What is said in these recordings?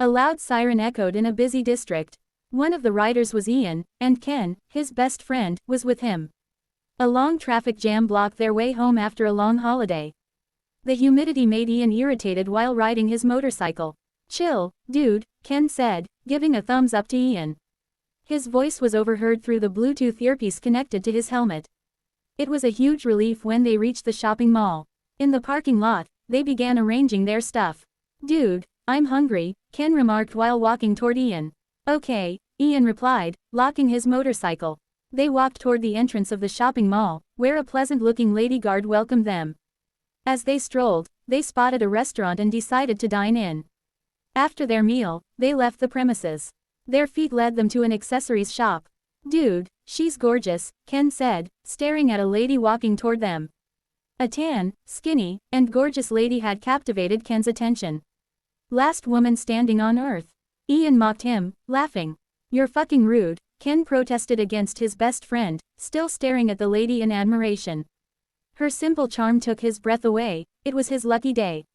A loud siren echoed in a busy district. One of the riders was Ian, and Ken, his best friend, was with him. A long traffic jam blocked their way home after a long holiday. The humidity made Ian irritated while riding his motorcycle. "Chill, dude," Ken said, giving a thumbs up to Ian. His voice was overheard through the Bluetooth earpiece connected to his helmet. It was a huge relief when they reached the shopping mall. In the parking lot, they began arranging their stuff. "Dude, I'm hungry," Ken remarked while walking toward Ian. "Okay," Ian replied, locking his motorcycle. They walked toward the entrance of the shopping mall, where a pleasant-looking lady guard welcomed them. As they strolled, they spotted a restaurant and decided to dine in. After their meal, they left the premises. Their feet led them to an accessories shop. "Dude, she's gorgeous," Ken said, staring at a lady walking toward them. A tan, skinny, and gorgeous lady had captivated Ken's attention. "Last woman standing on Earth." Ian mocked him, laughing. "You're fucking rude," Ken protested against his best friend, still staring at the lady in admiration. Her simple charm took his breath away. It was his lucky day.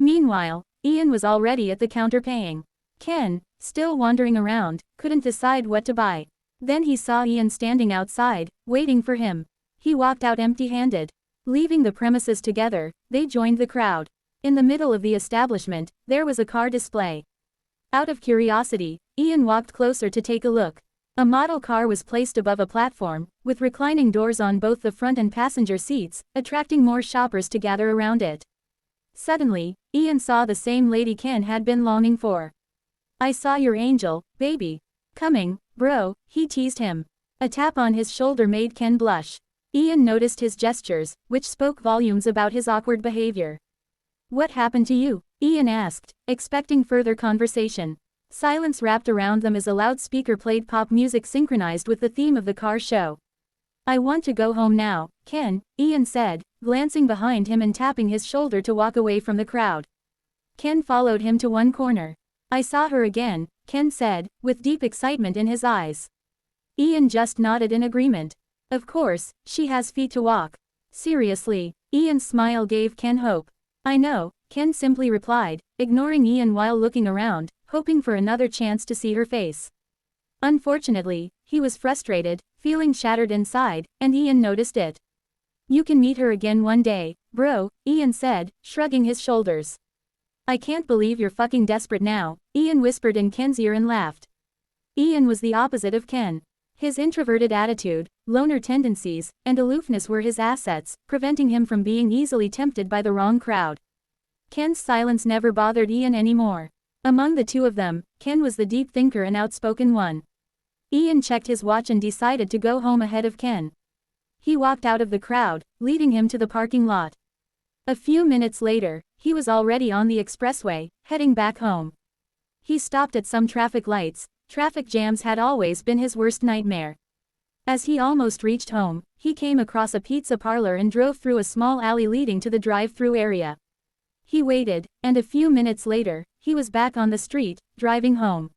Meanwhile, Ian was already at the counter paying. Ken, still wandering around, couldn't decide what to buy. Then he saw Ian standing outside, waiting for him. He walked out empty-handed. Leaving the premises together, they joined the crowd. In the middle of the establishment, there was a car display. Out of curiosity, Ian walked closer to take a look. A model car was placed above a platform, with reclining doors on both the front and passenger seats, attracting more shoppers to gather around it. Suddenly, Ian saw the same lady Ken had been longing for. "I saw your angel, baby. Coming, bro," he teased him. A tap on his shoulder made Ken blush. Ian noticed his gestures, which spoke volumes about his awkward behavior. "What happened to you?" Ian asked, expecting further conversation. Silence wrapped around them as a loudspeaker played pop music synchronized with the theme of the car show. "I want to go home now, Ken," Ian said, glancing behind him and tapping his shoulder to walk away from the crowd. Ken followed him to one corner. "I saw her again," Ken said, with deep excitement in his eyes. Ian just nodded in agreement. "Of course, she has feet to walk." "Seriously?" Ian's smile gave Ken hope. "I know," Ken simply replied, ignoring Ian while looking around, hoping for another chance to see her face. Unfortunately, he was frustrated, feeling shattered inside, and Ian noticed it. "You can meet her again one day, bro," Ian said, shrugging his shoulders. "I can't believe you're fucking desperate now," Ian whispered in Ken's ear and laughed. Ian was the opposite of Ken. His introverted attitude, loner tendencies, and aloofness were his assets, preventing him from being easily tempted by the wrong crowd. Ken's silence never bothered Ian anymore. Among the two of them, Ken was the deep thinker and outspoken one. Ian checked his watch and decided to go home ahead of Ken. He walked out of the crowd, leading him to the parking lot. A few minutes later, he was already on the expressway, heading back home. He stopped at some traffic lights. Traffic jams had always been his worst nightmare. As he almost reached home, he came across a pizza parlor and drove through a small alley leading to the drive-through area. He waited, and a few minutes later, he was back on the street, driving home.